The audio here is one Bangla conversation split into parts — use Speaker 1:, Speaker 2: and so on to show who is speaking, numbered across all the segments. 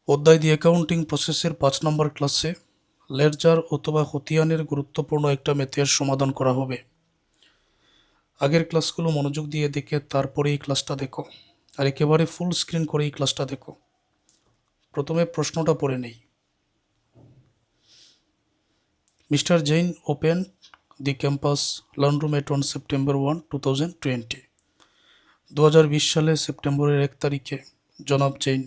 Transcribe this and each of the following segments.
Speaker 1: অধ্যায় দি অ্যাকাউন্টিং প্রসেসের 5 নম্বর ক্লাসে লেডজার অথবা খতিয়ানের গুরুত্বপূর্ণ একটা ম্যাথের সমাধান করা হবে। আগের ক্লাসগুলো মনোযোগ দিয়ে দেখে তারপরে এই ক্লাসটা দেখো, আর একেবারে ফুল স্ক্রিন করে এই ক্লাসটা দেখো। প্রথমে প্রশ্নটা পড়ে নেই। Mister Jain open the campus laundromat at on September 1, 2020। 2020 সালে সেপ্টেম্বরের 1 তারিখে জনাব জৈন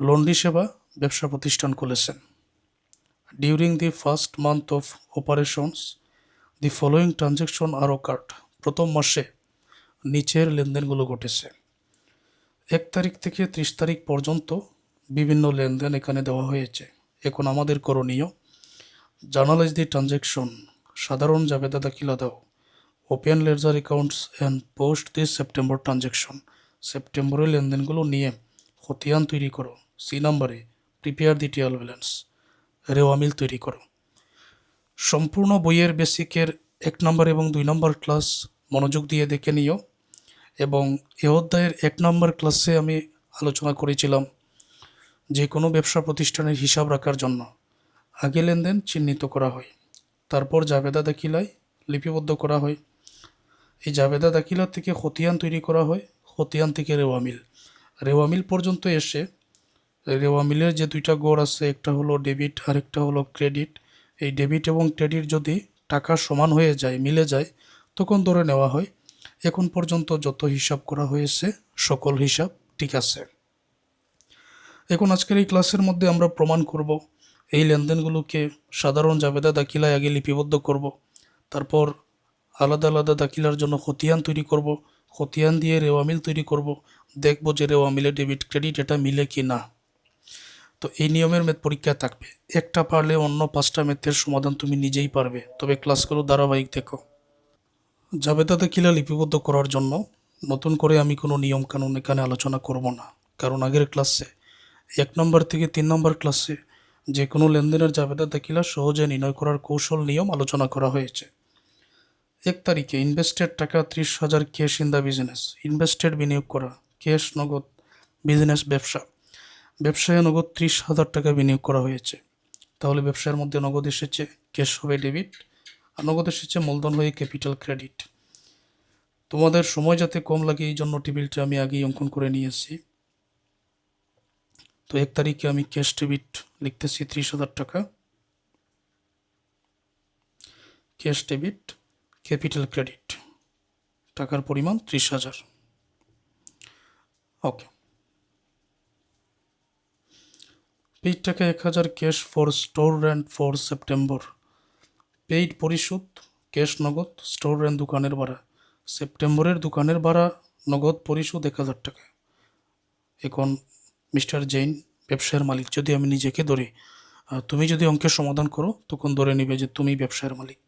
Speaker 1: লন্ড্রি সেবা ব্যবসা প্রতিষ্ঠান খুলেছেন। During the first month of operations the following transaction are occurred. প্রথম মাসে নিচের লেনদেনগুলো ঘটেছে। 1 তারিখ থেকে 30 তারিখ পর্যন্ত বিভিন্ন লেনদেন এখানে দেওয়া হয়েছে। এখন আমাদের করণীয় জার্নালাইজ দি ট্রানজ্যাকশন, সাধারণ জাবেদা দাখিলা দাও। Open ledger accounts and post the September transaction. সেপ্টেম্বরের লেনদেনগুলো নিয়ে খতিয়ান তৈরি করো। সি নাম্বারে প্রিপেয়ার দি ট্রায়াল ব্যালেন্স, রেওয়ামিল তৈরি করো। সম্পূর্ণ বইয়ের বেসিকের 1 নম্বর এবং 2 নম্বর ক্লাস মনোযোগ দিয়ে দেখে নিও। এবং এ অধ্যায়ের 1 নম্বর ক্লাসে আমি আলোচনা করেছিলাম যে কোনো ব্যবসা প্রতিষ্ঠানের হিসাব রাখার জন্য আগে লেনদেন চিহ্নিত করা হয়, তারপর জাবেদা দাখিলায় লিপিবদ্ধ করা হয়। এই জাবেদা দাখিলা থেকে খতিয়ান তৈরি করা হয়, খতিয়ান থেকে রেওয়ামিল, রেওয়ামিল পর্যন্ত এসে রেওয়ামিলের যে 2টা গড় আছে, একটা হলো ডেবিট আর একটা হলো ক্রেডিট। এই ডেবিট এবং ক্রেডিট যদি টাকা সমান হয়ে যায়, মিলে যায়, তখন ধরে নেওয়া হয় এখন পর্যন্ত যত হিসাব করা হয়েছে সকল হিসাব ঠিক আছে। এখন আজকের এই ক্লাসের মধ্যে আমরা প্রমাণ করব এই লেনদেনগুলোকে সাধারণ জাবেদা দাখিলায় আগে লিপিবদ্ধ করব, তারপর আলাদা আলাদা দাখিলার জন্য খতিয়ান তৈরি করব, খতিয়ান দিয়ে রেওয়ামিল তৈরি করব, দেখব যে রেওয়ামিলে ডেবিট ক্রেডিট এটা মিলে কি না। তো এই নিয়মের ম্যাথ পরীক্ষা থাকবে। একটা পারলে অন্য 5টা ম্যাথের সমাধান তুমি নিজেই পারবে, তবে ক্লাসগুলো ধারাবাহিক দেখো। জাবেদা দাখিলা লিপিবদ্ধ করার জন্য নতুন করে আমি কোনো নিয়ম কানুন এখানে আলোচনা করব না, কারণ আগের ক্লাসে 1 নম্বর থেকে 3 নম্বর ক্লাসে যে কোনো লেনদেনের জাবেদা দাখিলা সহজে নির্ণয় করার কৌশল নিয়ম আলোচনা করা হয়েছে। 1 তারিখে ইনভেস্টেড টাকা 30,000 cash in the business. Invested বিনিয়োগ করা, ক্যাশ নগদ, বিজনেস ব্যবসা, ব্যবসায় নগদ 30,000 টাকা বিনিয়োগ করা হয়েছে। তাহলে ব্যবসার মধ্যে নগদ এসেছে, ক্যাশ হবে ডেবিট, আর নগদ এসেছে মূলধন হয়ে ক্যাপিটাল ক্রেডিট। তোমাদের সময় যাতে কম লাগে এই জন্য টেবিলটা আমি আগেই অঙ্কন করে নিয়েছি। তো 1 তারিখে আমি ক্যাশ ডেবিট লিখতেছি 30,000 টাকা, ক্যাশ ডেবিট, ক্যাপিটাল ক্রেডিট, টাকার পরিমাণ 30,000। ওকে। পেইড টাকা 1,000 cash for store rent for September. Paid পরিশোধ ক্যাশ নগদ, স্টোর রেন্ট দোকানের ভাড়া। সেপ্টেম্বরের দোকানের ভাড়া নগদ পরিশোধ 1,000 টাকা। এখন মিস্টার জৈন ব্যবসায়ের মালিক, যদি আমি নিজেকে ধরি, তুমি যদি অঙ্কের সমাধান করো তখন ধরে নিবে যে তুমি ব্যবসায়ের মালিক।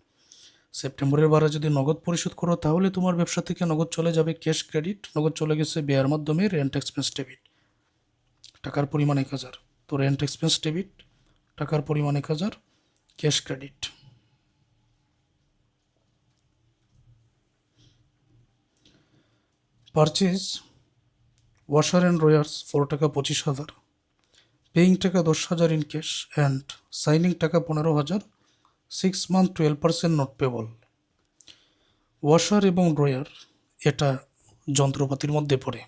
Speaker 1: সেপ্টেম্বরের ভাড়া যদি নগদ পরিশোধ করো তাহলে তোমার ব্যবসা থেকে নগদ চলে যাবে ক্যাশ ক্রেডিট, নগদ চলে গেছে ব্যয়ের মাধ্যমে রেন্ট এক্সপেন্স ডেবিট, টাকার পরিমাণ 1,000। তো রেন্ট এক্সপেন্স ডেবিট, টাকার পরিমাণ 1,000, cash credit. Purchase washer and drawers 4 টাকা 25,000, পেইং টাকা 10,000 ইন ক্যাশ অ্যান্ড সাইনিং টাকা 15,000, 6 মান্থ 12% নোট পেবল। ওয়াশার এবং ড্রয়ার এটা যন্ত্রপাতির মধ্যে পড়ে,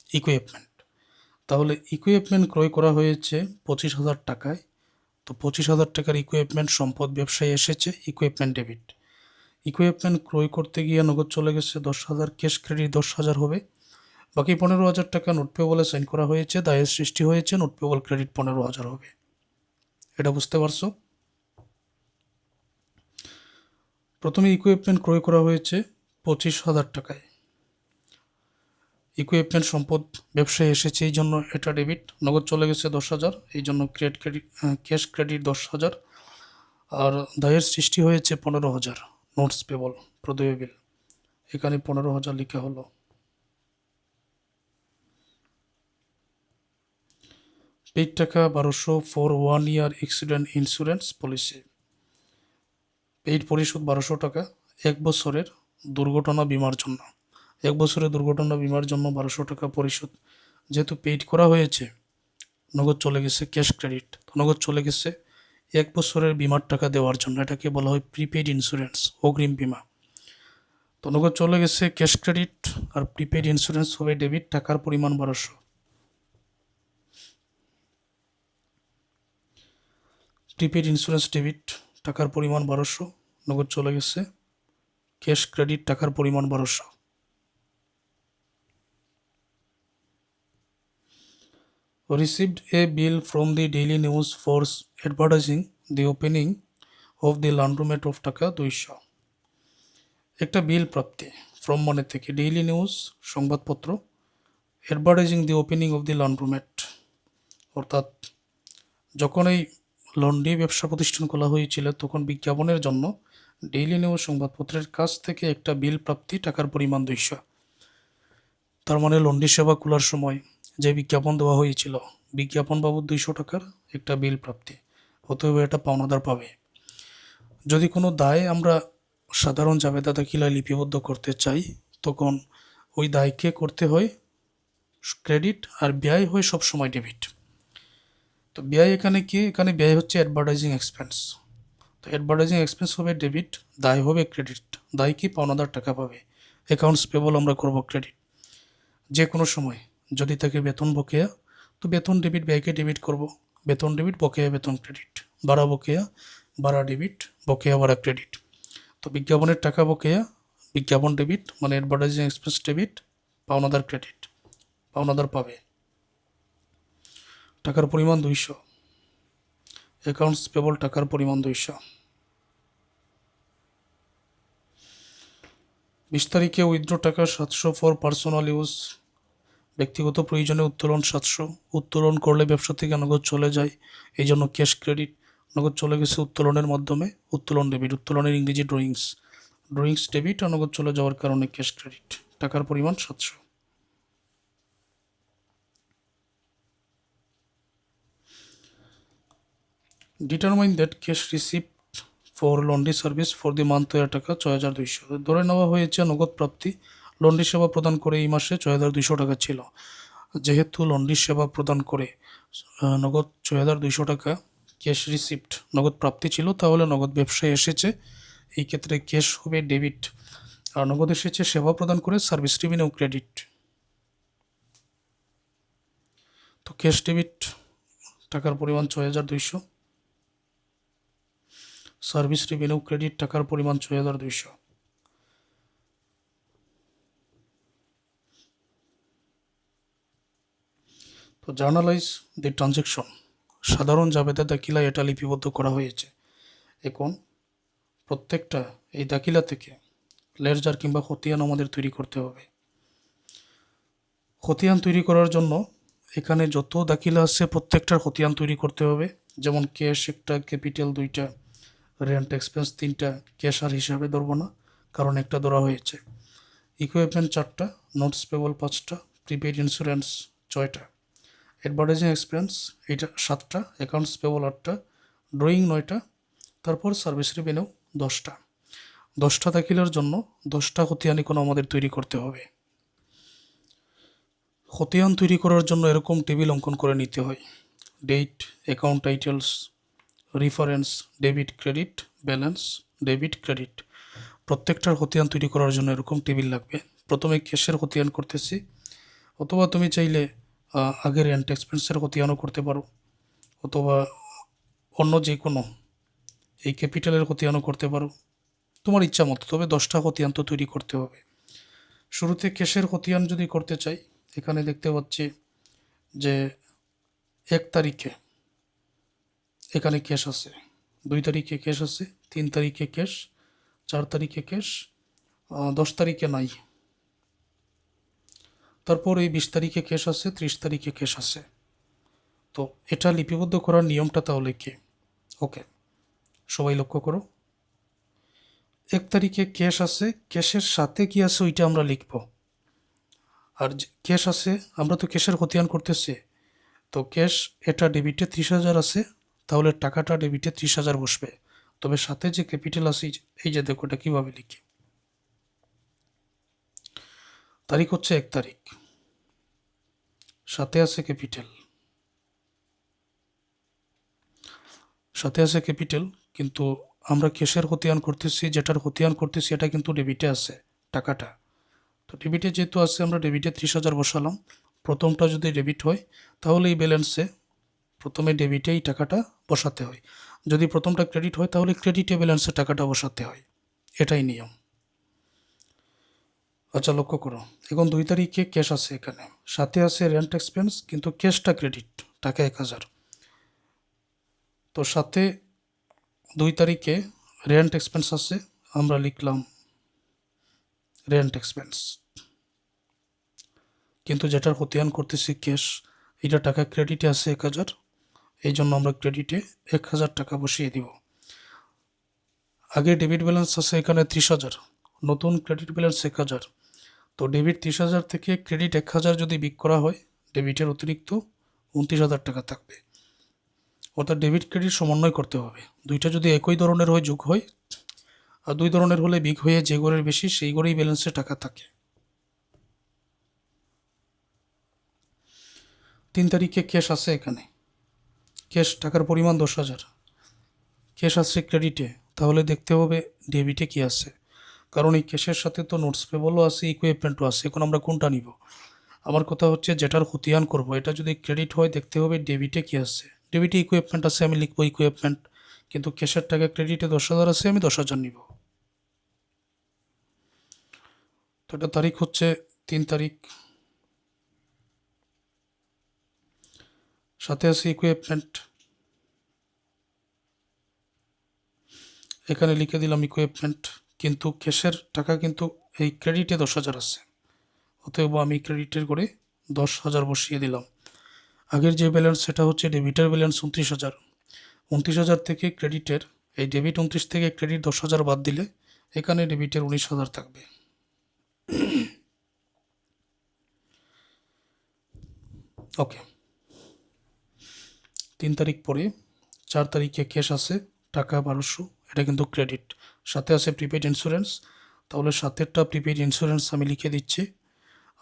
Speaker 1: ইকুইপমেন্ট। তাহলে ইকুইপমেন্ট ক্রয় করা হয়েছে 25,000 টাকায়। তো 25,000 টাকার ইকুইপমেন্ট সম্পদ ব্যবসায় এসেছে, ইকুইপমেন্ট ডেবিট। ইকুইপমেন্ট ক্রয় করতে গিয়ে নগদ চলে গেছে 10,000, ক্যাশ ক্রেডিট 10,000 হবে। বাকি 15,000 টাকা নোট পেবলে সাইন করা হয়েছে, দায়ের সৃষ্টি হয়েছে, নোট পেবল ক্রেডিট 15,000 হবে। এটা বুঝতে পারছো? প্রথমে ইকুইপমেন্ট ক্রয় করা হয়েছে 25,000 টাকায়। ইকুইপমেন্ট সম্পদ ব্যবসায় এসেছে এই জন্য এটা ডেবিট, নগদ চলে গেছে 10,000, এই জন্য ক্যাশ ক্রেডিট 10,000। আর দায়ের সৃষ্টি হয়েছে 15,000, নোটস পেবল, প্রদেয় বিল, এখানে 15,000 লেখা হলো। পেইড টাকা 1200 for 1 year accident insurance policy. Paid পরিশোধ 1200 টাকা 1 বছরের দুর্ঘটনা বিমার জন্য। 1 বছরের দুর্ঘটনা বিমার জন্য 1200 টাকা পরিশোধ। যেহেতু পেইড করা হয়েছে নগদ চলে গেছে ক্যাশ ক্রেডিট, তো নগদ চলে গেছে 1 বছরের বিমার টাকা দেওয়ার জন্য, এটাকে বলা হয় প্রিপেইড ইন্স্যুরেন্স, অগ্রিম বিমা। তো নগদ চলে গেছে ক্যাশ ক্রেডিট, আর প্রিপেইড ইন্স্যুরেন্স হবে ডেবিট, টাকার পরিমাণ 1200। প্রিপেইড ইন্স্যুরেন্স ডেবিট, টাকার পরিমাণ 1200, নগদ চলে গেছে ক্যাশ ক্রেডিট, টাকার পরিমাণ 1200। Received a bill from the Daily News for advertising the opening of the laundromat of টাকা 200। একটা বিল প্রাপ্তি, ফ্রম মানে থেকে, ডেইলি নিউজ সংবাদপত্র, advertising the opening of the laundromat, অর্থাৎ যখন এই লন্ড্রি ব্যবসা প্রতিষ্ঠান খোলা হয়েছিল তখন বিজ্ঞাপনের জন্য ডেইলি নিউজ সংবাদপত্রের কাছ থেকে একটা বিল প্রাপ্তি, টাকার পরিমাণ 200। তার মানে লন্ড্রি সেবা খোলার সময় যে বিজ্ঞাপন দেওয়া হয়েছিল, বিজ্ঞাপন বাবদ 200 টাকার একটা বিল প্রাপ্তি, অতএব এটা পাওনাদার পাবে। যদি কোনো দায় আমরা সাধারণ জাবেদা দাখিলায় লিপিবদ্ধ করতে চাই, তখন ওই দায়কে করতে হয় ক্রেডিট, আর ব্যয় হয় সবসময় ডেবিট। তো ব্যয় এখানে কি, এখানে ব্যয় হচ্ছে অ্যাডভার্টাইজিং এক্সপেন্স, তো অ্যাডভার্টাইজিং এক্সপেন্স হবে ডেবিট, দায় হবে ক্রেডিট। দায় কি, পাওনাদার টাকা পাবে, অ্যাকাউন্টস পেবল আমরা করব ক্রেডিট। যে কোনো সময় যদি থাকে বেতন বকেয়া, তো বেতন ডেবিট, ব্যয়কে ডেবিট করব, বেতন ডেবিট, বকেয়া বেতন ক্রেডিট, ভাড়া বকেয়া, ভাড়া ডেবিট, বকেয়া ভাড়া ক্রেডিট। তো বিজ্ঞাপনের টাকা বকেয়া, বিজ্ঞাপন ডেবিট মানে অ্যাডভার্টাইজিং এক্সপেন্স ডেবিট, পাওনাদার ক্রেডিট, পাওনাদার পাবে। টাকার পরিমাণ 200, অ্যাকাউন্টস পেবল, টাকার পরিমাণ 200। 20 তারিখে উইথড্র টাকা 700 ফর পার্সোনাল ইউজ, ব্যক্তিগত প্রয়োজনে উত্তোলন 700, উত্তোলন করলে ব্যবসা থেকে নগদ চলে যায়, এই জন্য ক্যাশ ক্রেডিট। নগদ চলে গেছে উত্তোলনের মাধ্যমে, উত্তোলন ডেবিট, উত্তোলনের ইংরেজি ড্রয়িংস, ড্রয়িংস ডেবিট, আর নগদ চলে যাওয়ার কারণে ক্যাশ ক্রেডিট, টাকার পরিমাণ 700। Determine that cash receipt for laundry service for the month এর টাকা 6200। ধরে নেওয়া হয়েছে নগদ প্রাপ্তি লন্ড্রি সেবা প্রদান করে এই মাসে 6200 টাকা ছিল। যেহেতু লন্ড্রি সেবা প্রদান করে নগদ 6200 টাকা ক্যাশ রিসিপ্ট, নগদ প্রাপ্তি ছিল, তাহলে নগদ ব্যবসায় এসেছে, এই ক্ষেত্রে ক্যাশ হবে ডেবিট, আর নগদ এসেছে সেবা প্রদান করে সার্ভিস রেভিনিউ ক্রেডিট। তো ক্যাশ ডেবিট, টাকার পরিমাণ 6200, সার্ভিস রেভিনিউ ক্রেডিট, টাকার পরিমাণ 6200। তো জার্নালাইজ দি ট্রানজ্যাকশন, সাধারণ জাবেদা দাখিলায় এটা লিপিবদ্ধ করা হয়েছে। এখন প্রত্যেকটা এই দাখিলা থেকে লেডজার কিংবা খতিয়ান আমাদের তৈরি করতে হবে। খতিয়ান তৈরি করার জন্য এখানে যত দাখিলা আছে প্রত্যেকটার খতিয়ান তৈরি করতে হবে। যেমন ক্যাশ একটা, ক্যাপিটাল 2টা, রেন্ট এক্সপেন্স 3টা, ক্যাশ আর হিসাবে ধরবো না কারণ একটা ধরা হয়েছে, ইকুইপমেন্ট 4টা, নোটস পেবল 5টা, প্রিপেইড ইন্স্যুরেন্স 6টা, অ্যাডভার্টাইজিং এক্সপেন্স এইটা 7টা, অ্যাকাউন্টস পেবল 8টা, ড্রয়িং 9টা, তারপর সার্ভিস রেভিনিউ 10টা। 10টা দাখিলার জন্য 10টা খতিয়ান এখন আমাদের তৈরি করতে হবে। খতিয়ান তৈরি করার জন্য এরকম টেবিল অঙ্কন করে নিতে হয়। Date, account titles, reference, debit credit, balance, debit credit. প্রত্যেকটার খতিয়ান তৈরি করার জন্য এরকম টেবিল লাগবে। প্রথমে ক্যাশের খতিয়ান করতেছি, অথবা তুমি চাইলে আগের রেন্ট এক্সপেন্সের খতিয়ানও করতে পারো, অথবা অন্য যে কোনো এই ক্যাপিটালের খতিয়ানও করতে পারো, তোমার ইচ্ছা মতো। তবে 10টা খতিয়ান তো তৈরি করতে হবে। শুরুতে ক্যাশের খতিয়ান যদি করতে চাই, এখানে দেখতে পাচ্ছি যে 1 তারিখে এখানে ক্যাশ আছে, 2 তারিখে ক্যাশ আছে, 3 তারিখে ক্যাশ, 4 তারিখে ক্যাশ, 10 তারিখে নাই। তারপর এই 20 তারিখে ক্যাশ আছে, 30 তারিখে ক্যাশ আছে। তো এটা লিপিবদ্ধ করার নিয়মটা তাহলে কি? ওকে, সবাই লক্ষ্য করো। 1 তারিখে ক্যাশ আছে, ক্যাশের সাথে কি আছে ওইটা আমরা লিখব। আর ক্যাশ আছে, আমরা তো ক্যাশের খতিয়ান করতেছি, তো ক্যাশ এটা ডেবিটে 30,000 আছে, তাহলে টাকাটা ডেবিটে 30,000 বসবে। তবে সাথে যে ক্যাপিটাল আছে, এই যে দেখো এটা কীভাবে লিখি। তারিখ হচ্ছে 1 তারিখ, সাথে আছে ক্যাপিটাল, সাথে আছে ক্যাপিটাল, কিন্তু আমরা ক্যাশের খতিয়ান করতেছি, যেটার খতিয়ান করতেছি এটা কিন্তু ডেবিটে আছে টাকাটা। তো ডেবিটে যেহেতু আছে আমরা ডেবিটে 30,000 বসালাম। প্রথমটা যদি ডেবিট হয় তাহলে এই ব্যালেন্সে প্রথমে ডেবিটে এই টাকাটা বসাতে হয়, যদি প্রথমটা ক্রেডিট হয় তাহলে ক্রেডিটে ব্যালেন্সে টাকাটা বসাতে হয়, এটাই নিয়ম। আচ্ছা, লক্ষ্য করো, এখন 2 তারিখে ক্যাশ আছে এখানে, সাথে আছে রেন্ট এক্সপেন্স, কিন্তু ক্যাশটা ক্রেডিট, টাকা 1,000। তো সাথে 2 তারিখে রেন্ট এক্সপেন্স আছে, আমরা লিখলাম রেন্ট এক্সপেন্স, কিন্তু যেটার খতিয়ান করতেছি ক্যাশ, এটা টাকা ক্রেডিটে আছে 1,000, এই জন্য আমরা ক্রেডিটে 1,000 টাকা বসিয়ে দিব। আগে ডেবিট ব্যালেন্স আছে এখানে 30,000, নতুন ক্রেডিট ব্যালেন্স 1,000। তো ডেবিট 30,000 থেকে ক্রেডিট 1,000 যদি বিক করা হয়, ডেবিটের অতিরিক্ত 29,000 টাকা থাকবে। অর্থাৎ ডেবিট ক্রেডিট সমন্বয় করতে হবে, দুইটা যদি একই ধরনের হয় যোগ হয়, আর 2 ধরনের হলে বিগ হয়ে যে গড়ের বেশি সেই গড়েই ব্যালেন্সে টাকা থাকে। 3 তারিখে ক্যাশ আছে এখানে, ক্যাশ টাকার পরিমাণ 10,000, ক্যাশ আছে ক্রেডিটে, তাহলে দেখতে হবে ডেবিটে কি আছে, কারণ এই ক্যাশের সাথে তো নোটস পেবলও আছে, ইকুইপমেন্টও আছে। এখন আমরা কোনটা নিব? আমার কথা হচ্ছে যেটার খতিয়ান করব এটা যদি ক্রেডিট হয় দেখতে হবে ডেবিটে কি আছে। ডেবিটে ইকুইপমেন্ট আছে, আমি লিখবো ইকুইপমেন্ট, কিন্তু ক্যাশের টাকা ক্রেডিটে 10,000 আছে, আমি 10,000 নিব। তো এটা তারিখ হচ্ছে 3 তারিখ, সাথে আছে ইকুইপমেন্ট, এখানে লিখে দিলাম ইকুইপমেন্ট, কিন্তু ক্যাশের টাকা কিন্তু এই ক্রেডিটে 10,000 আছে, অতএব আমি ক্রেডিটের করে 10,000 বসিয়ে দিলাম। আগের যে ব্যালেন্স সেটা হচ্ছে ডেবিটের ব্যালেন্স 29,000, 29,000 থেকে ক্রেডিটের এই ডেবিট 29 থেকে ক্রেডিট 10,000 বাদ দিলে এখানে ডেবিটের 19,000 থাকবে। ওকে, 3 তারিখ পরে 4 তারিখে ক্যাশ আছে টাকা 1200, এটা কিন্তু ক্রেডিট, সাথে আছে প্রিপেড ইন্স্যুরেন্স, তাহলে সাথেরটা প্রিপেড ইন্স্যুরেন্স আমি লিখে দিচ্ছি,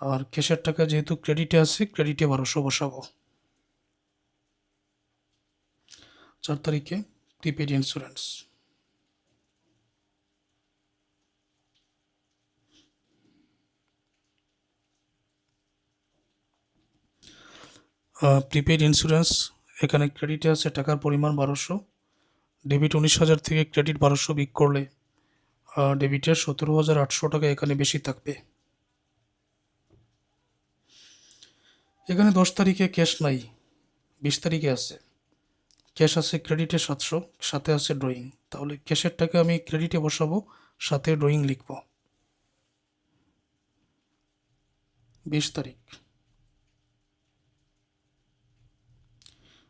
Speaker 1: আর ক্যাশের টাকা যেহেতু ক্রেডিটে আছে ক্রেডিটে 1200 বসাবো। 4 তারিখে প্রিপেড ইন্স্যুরেন্স, প্রিপেড ইন্স্যুরেন্স এখানে ক্রেডিটে আছে টাকার পরিমাণ 1200, ডেবিট 19,000 থেকে ক্রেডিট 1200 বিক করলে ডেবিটের 17,800 টাকা এখানে বেশি থাকবে। এখানে 10 তারিখে ক্যাশ নাই, 20 তারিখে আছে ক্যাশ, আছে ক্রেডিটে 700, সাথে আছে ড্রয়িং, তাহলে ক্যাশের টাকা আমি ক্রেডিটে বসাবো, সাথে ড্রয়িং লিখব। 20 তারিখ,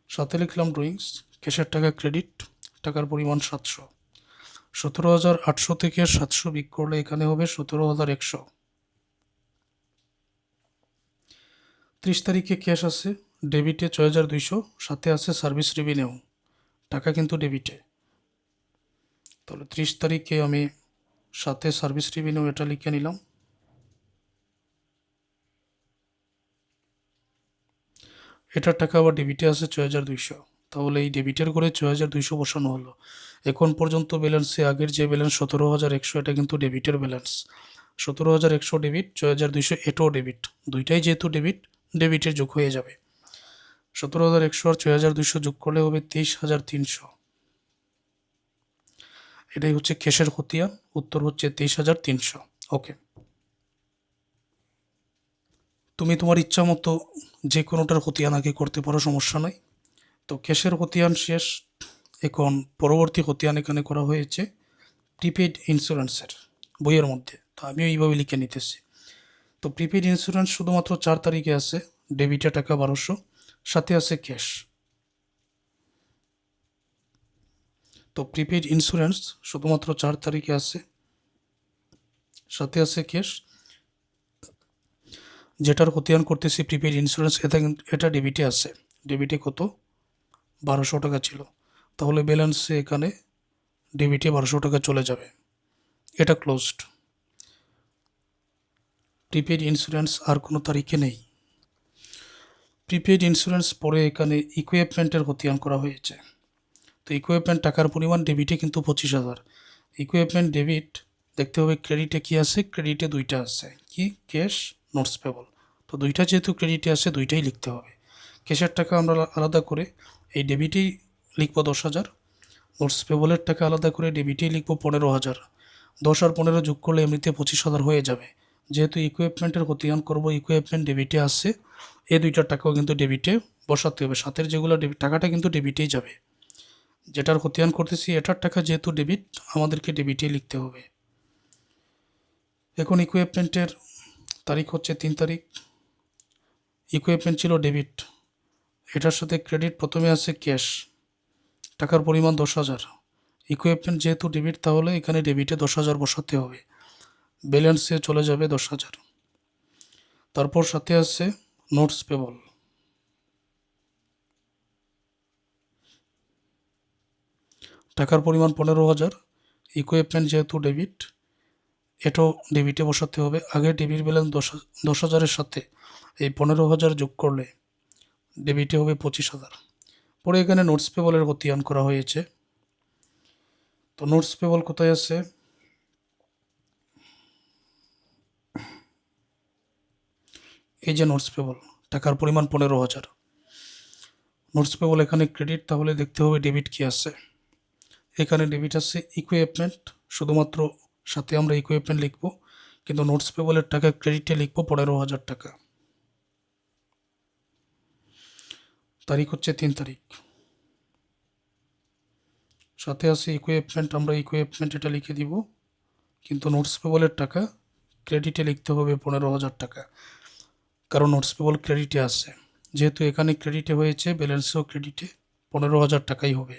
Speaker 1: সাথে লিখলাম ড্রয়িংস, ক্যাশের টাকা ক্রেডিট, টাকার পরিমাণ 700, 17,800 থেকে 700 বিক করলে এখানে হবে 17,100। 30 তারিখে ক্যাশ আছে ডেবিটে 6,200, সাথে আছে সার্ভিস রেভিনিউ, টাকা কিন্তু ডেবিটে, তাহলে 30 তারিখে আমি সাথে সার্ভিস রেভিনিউ এটা লিখে নিলাম। এটার টাকা আবার ডেবিটে আছে 6,200, তাহলে এই ডেবিটের করে 6,200 বসানো হলো। এখন পর্যন্ত ব্যালেন্সে আগের যে ব্যালেন্স 17,100 এটা কিন্তু ডেবিটের ব্যালেন্স, 17,100 ডেবিট, 6,200 এটাও ডেবিট, দুইটাই যেহেতু ডেবিট ডেবিটের যোগ হয়ে যাবে। 17,100 আর 6,200 যোগ করলে হবে 23,300, এটাই হচ্ছে ক্যাশের খতিয়ান, উত্তর হচ্ছে 23,300। ওকে, তুমি তোমার ইচ্ছা মতো যে কোনোটার খতিয়ান আগে করতে পারো, সমস্যা নাই। তো ক্যাশের খতিয়ান শেষ, এখন পরবর্তী খতিয়ান এখানে করা হয়েছে প্রিপেড ইন্স্যুরেন্সের বইয়ের মধ্যে, তো আমিও এইভাবে লিখে নিতেছি। তো প্রিপেড ইন্স্যুরেন্স শুধুমাত্র 4 তারিখে আছে, ডেবিটে টাকা 1200, সাথে আছে ক্যাশ। তো প্রিপেড ইন্স্যুরেন্স শুধুমাত্র 4 তারিখে আছে, সাথে আছে ক্যাশ, যেটার খতিয়ান করতেছি প্রিপেড ইন্স্যুরেন্স এটা ডেবিটে আছে, ডেবিটে কত 1200 টাকা ছিল, তাহলে ব্যালেন্সে এখানে ডেবিটে 1200 টাকা চলে যাবে, এটা ক্লোজড। প্রিপেড ইন্স্যুরেন্স আর কোনো তারিখে নেই। প্রিপেড ইন্স্যুরেন্স পরে এখানে ইকুইপমেন্টের খতিয়ান করা হয়েছে, তো তো ইকুইপমেন্ট টাকার পরিমাণ ডেবিটে কিন্তু 25,000। ইকুইপমেন্ট ডেবিট দেখতে হবে ক্রেডিটে কি আছে, ক্রেডিটে দুইটা আছে, কি ক্যাশ, নোটস পেবল। তো দুইটা যেহেতু ক্রেডিটে আছে দুইটাই লিখতে হবে। ক্যাশের টাকা আমরা আলাদা করে এই ডেবিটেই লিখবো 10,000, নোটস পেবলের টাকা আলাদা করে ডেবিটেই লিখবো 15,000। 10 আর 15 যোগ করলে এমনিতে 25,000 হয়ে যাবে। যেহেতু ইকুইপমেন্টের খতিয়ান করব, ইকুইপমেন্ট ডেবিটে আসছে, এই দুইটার টাকাও কিন্তু ডেবিটে বসাতে হবে। সাথের যেগুলো টাকাটা কিন্তু ডেবিটেই যাবে। যেটার খতিয়ান করতেছি এটার টাকা যেহেতু ডেবিট, আমাদেরকে ডেবিটেই লিখতে হবে। এখন ইকুইপমেন্টের তারিখ হচ্ছে 3 তারিখ। ইকুইপমেন্ট ছিল ডেবিট, এটার সাথে ক্রেডিট প্রথমে আছে ক্যাশ, টাকার পরিমাণ 10,000। ইকুইপমেন্ট যেহেতু ডেবিট তাহলে এখানে ডেবিটে 10,000 বসাতে হবে, ব্যালেন্সে চলে যাবে 10,000। তারপর সাথে আছে নোটস পেবল, টাকার পরিমাণ 15,000। ইকুইপমেন্ট যেহেতু ডেবিট, এটাও ডেবিটে বসাতে হবে। আগে ডেবিট ব্যালেন্স 10,000-এর সাথে এই 15,000 যোগ করলে ডেবিটে হবে 25,000। পরে এখানে নোটস পেবলের খতিয়ান করা হয়েছে। তো নোটস পেবল কোথায় আছে, এই যে নোটস পেবল, টাকার পরিমাণ 15,000। নোটস পেবল এখানে ক্রেডিট, তাহলে দেখতে হবে ডেবিট কি আছে। এখানে ডেবিট আছে ইকুইপমেন্ট, শুধুমাত্র সাথে আমরা ইকুইপমেন্ট লিখব, কিন্তু নোটস পেবলের টাকা ক্রেডিটে লিখব 15,000 টাকা। তারিখ হচ্ছে 3 তারিখ। সাথে আছে ইকুইপমেন্ট, আমরা ইকুইপমেন্ট এটা লিখে দিব, কিন্তু নোটস পেবলের টাকা ক্রেডিটে লিখতে হবে 15,000 টাকা, কারণ নোটস পেবল ক্রেডিটে আছে। যেহেতু এখানে ক্রেডিটে হয়েছে, ব্যালেন্সেও ক্রেডিটে 15,000 টাকাই হবে।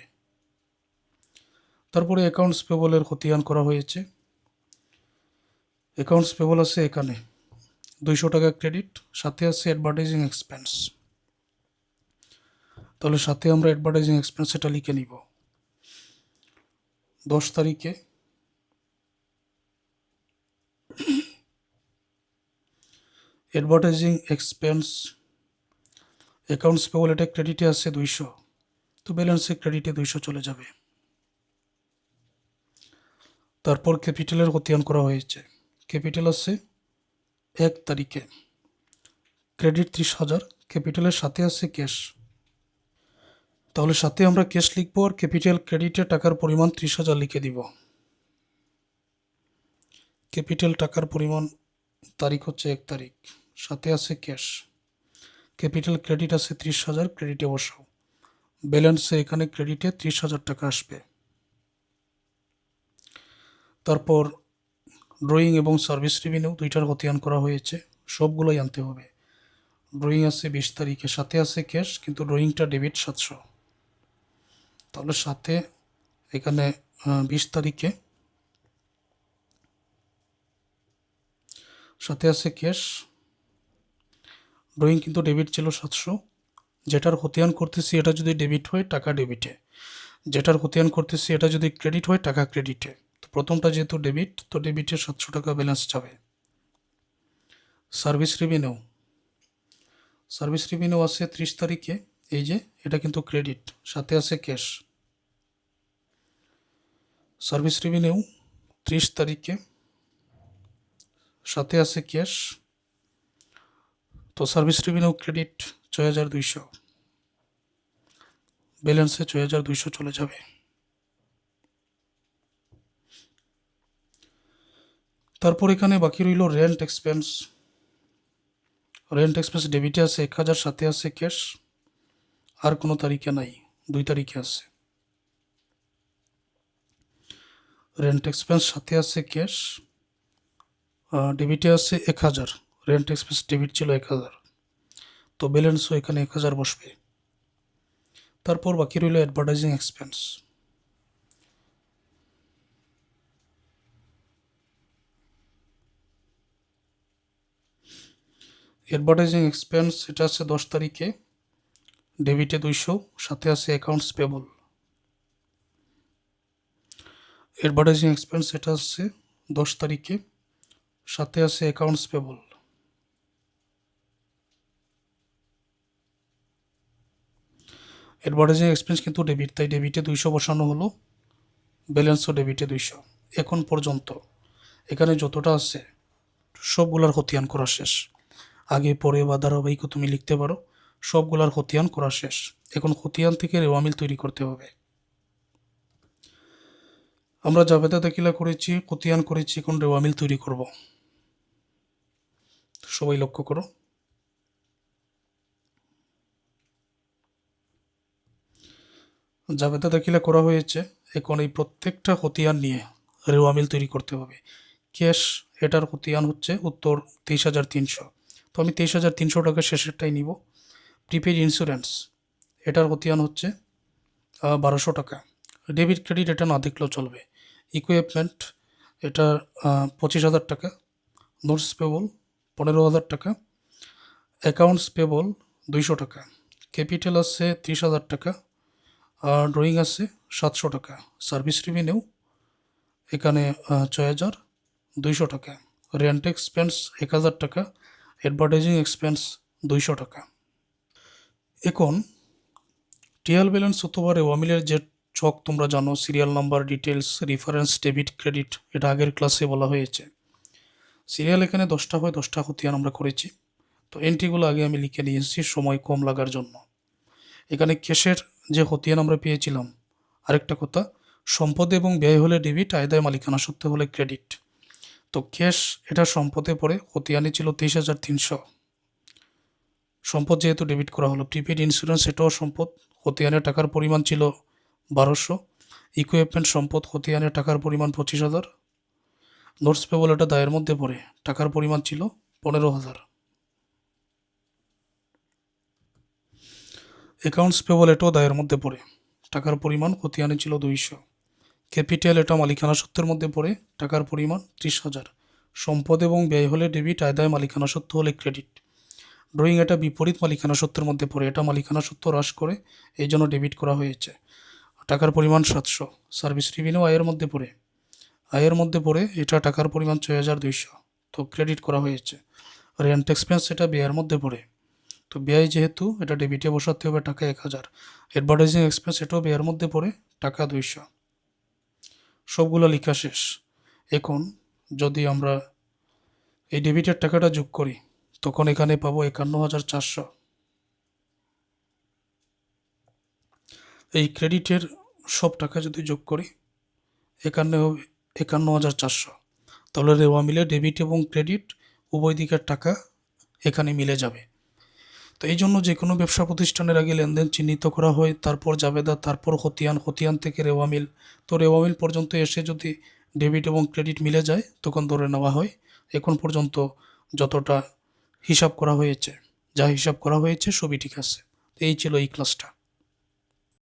Speaker 1: তারপরে অ্যাকাউন্টস পেবলের খতিয়ান করা হয়েছে। অ্যাকাউন্টস পেবল আছে এখানে 200 টাকা ক্রেডিট, সাথে আছে অ্যাডভার্টাইজিং এক্সপেন্স। তাহলে সাথে আমরা অ্যাডভার্টাইজিং এক্সপেন্স এটা লিখে নিব। 10 তারিখে অ্যাডভার্টাইজিং এক্সপেন্স অ্যাকাউন্টস পেবল, এটা ক্রেডিটে আছে 200, তো ব্যালেন্সে ক্রেডিটে 200 চলে যাবে। তারপর ক্যাপিটালের খতিয়ান করা হয়েছে। ক্যাপিটাল আছে 1 তারিখে ক্রেডিট 30,000, ক্যাপিটালের সাথে আছে ক্যাশ, তাহলে সাথে আমরা ক্যাশ লিখব আর ক্যাপিটাল ক্রেডিটে টাকার পরিমাণ 30,000 লিখে দিব। ক্যাপিটাল টাকার পরিমাণ তারিখ হচ্ছে 1 তারিখ, সাথে আছে ক্যাশ, ক্যাপিটাল ক্রেডিট আছে 30,000, ক্রেডিটে বসাও, ব্যালেন্সে এখানে ক্রেডিটে 30,000 টাকা আসবে। তারপর ড্রয়িং এবং সার্ভিস রেভিনিউ দুইটার খতিয়ান করা হয়েছে, সবগুলোই আনতে হবে। ড্রয়িং আছে 20 তারিখে, সাথে আছে ক্যাশ, কিন্তু ড্রয়িংটা ডেবিট 700, তাহলে সাথে এখানে 20 তারিখে সাথে আছে ক্যাশ, ড্রয়িং কিন্তু ডেবিট ছিল 700। যেটার খতিয়ান করতেছি এটা যদি ডেবিট হয় টাকা ডেবিটে, যেটার খতিয়ান করতেছি এটা যদি ক্রেডিট হয় টাকা ক্রেডিটে। তো প্রথমটা যেহেতু ডেবিট, তো ডেবিটে 700 টাকা ব্যালেন্স যাবে। সার্ভিস রেভিনিউ, সার্ভিস রেভিনিউ আছে 30 তারিখে, এই যে এটা কিন্তু ক্রেডিট, সাথে আছে ক্যাশ। সার্ভিস রেভিনিউ 30 তারিখে, সাথে আছে ক্যাশ, তো সার্ভিস রেভিনিউ ক্রেডিট 6,200, ব্যালেন্সে 6,200 চলে যাবে। তারপর এখানে বাকি রইল রেন্ট এক্সপেন্স। রেন্ট এক্সপেন্স ডেবিটে আছে 1,000, সাথে আছে ক্যাশ, আর কোনো তারিখে নাই, 2 তারিখে আছে। রেন্ট এক্সপেন্স সাথে আছে ক্যাশ, ডেবিটে আছে 1,000, রেন্ট এক্সপেন্স ডেবিট ছিল 1,000, তো ব্যালেন্সও এখানে 1,000 বসবে। তারপর বাকি রইল অ্যাডভার্টাইজিং এক্সপেন্স। অ্যাডভার্টাইজিং এক্সপেন্স এটা আছে 10 তারিখে, ডেবিটে 200, সাথে আছে অ্যাকাউন্টস পেবল। অ্যাডভার্টাইজিং এক্সপেন্স এটা আছে 10 তারিখে, সাথে আছে অ্যাকাউন্টস পেবল। অ্যাডভার্টাইজিং এক্সপেন্স কিন্তু ডেবিট, তাই ডেবিটে 200 বসানো হলো, ব্যালেন্সও ডেবিটে 200। এখন পর্যন্ত এখানে যতটা আছে সবগুলার খতিয়ান করা শেষ। আগে পরে বা ধারাবাহিকও তুমি লিখতে পারো, সবগুলার খতিয়ান করা শেষ। এখন খতিয়ান থেকে রেওয়া মিল তৈরি করতে হবে। আমরা জাবেদা দাখিলা করেছি, খতিয়ান করেছি, এখন রেওয়া মিল তৈরি করব। সবাই লক্ষ্য করো। জাবেদা দাখিলা করা হয়েছে, এখন এই প্রত্যেকটা খতিয়ান নিয়ে রেওয়া মিল তৈরি করতে হবে। ক্যাশ এটার খতিয়ান হচ্ছে উত্তর 23,300, তো আমি 23,300 টাকা শেষেরটাই নিব। প্রিপেড ইন্স্যুরেন্স এটার খতিয়ান হচ্ছে 1200 টাকা। ডেবিট ক্রেডিট এটা না দেখলেও চলবে। ইকুইপমেন্ট এটা 25,000 টাকা। নোটস পেবল 15,000 টাকা। অ্যাকাউন্টস পেবল 200 টাকা। ক্যাপিটাল আছে 30,000 টাকা। আর ড্রয়িং আছে 700 টাকা। সার্ভিস রেভিনিউ এখানে 6,200 টাকা। রেন্ট এক্সপেন্স 1,000 টাকা। অ্যাডভার্টাইজিং এক্সপেন্স 200 টাকা। এখন ট্রায়াল ব্যালেন্স অথবা রেওয়া মিলের যে ছক তোমরা জানো, serial number, details, reference, debit, credit, এটা আগের ক্লাসে বলা হয়েছে। সিরিয়াল এখানে 10টা হয়, 10টা খতিয়ান আমরা করেছি। তো এন্ট্রিগুলো আগে আমি লিখে নিয়েছি সময় কম লাগার জন্য। এখানে ক্যাশের যে খতিয়ান আমরা পেয়েছিলাম, আরেকটা কথা, সম্পদ এবং ব্যয় হলে ডেবিট, আয়দায় মালিকানা সত্ত্বে হলে ক্রেডিট। তো ক্যাশ এটা সম্পদে পড়ে, খতিয়ানে ছিল 23,300। সম্পদ যেহেতু ডেবিট করা হলো। প্রিপেড ইন্স্যুরেন্স এটাও সম্পদ, খতিয়ানে টাকার পরিমাণ ছিল 1200। ইকুইপমেন্ট সম্পদ, খতিয়ানে টাকার পরিমাণ 25,000। নোটস পেবল এটা দায়ের মধ্যে পড়ে, টাকার পরিমাণ ছিল 15,000। অ্যাকাউন্টস পেবল এটাও দায়ের মধ্যে পড়ে, টাকার পরিমাণ খতিয়ানে ছিল 200। ক্যাপিটাল এটা মালিকানা সত্ত্বের মধ্যে পড়ে, টাকার পরিমাণ 30,000। সম্পদ এবং ব্যয় হলে ডেবিট, আয়দায় মালিকানা সত্ত্ব হলে ক্রেডিট। ড্রয়িং এটা বিপরীত মালিকানা সত্ত্বের মধ্যে পড়ে, এটা মালিকানা সত্ত্ব হ্রাস করে, এই জন্য ডেবিট করা হয়েছে, টাকার পরিমাণ 700। সার্ভিস রেভিনিউ আয়ের মধ্যে পড়ে, এটা টাকার পরিমাণ 6,200, তো ক্রেডিট করা হয়েছে। রেন্ট এক্সপেন্স এটা ব্যয়ের মধ্যে পড়ে, তো ব্যয় যেহেতু এটা ডেবিটে বসাতে হবে, টাকা 1,000। অ্যাডভার্টাইজিং এক্সপেন্স এটাও ব্যয়ের মধ্যে পড়ে, টাকা 200। সবগুলো লেখা শেষ। এখন যদি আমরা এই ডেবিটের টাকাটা যোগ করি, তখন এখানে পাবো 51,400। এই ক্রেডিটের সব টাকা যদি যোগ করি, 51,400, তাহলে রেওয়া মিলে ডেবিট এবং ক্রেডিট উভয় দিকের টাকা এখানে মিলে যাবে। তো এই জন্য যে কোনো ব্যবসা প্রতিষ্ঠানের আগে লেনদেন চিহ্নিত করা হয়, তারপর জাবেদা, তারপর খতিয়ান, খতিয়ান থেকে রেওয়া মিল। তো রেওয়া মিল পর্যন্ত এসে যদি ডেবিট এবং ক্রেডিট মিলে যায়, তখন ধরে নেওয়া হয় এখন পর্যন্ত যতটা হিসাব করা হয়েছে, যা হিসাব করা হয়েছে সবই ঠিক আছে। এই ছিল এই ক্লাসটা।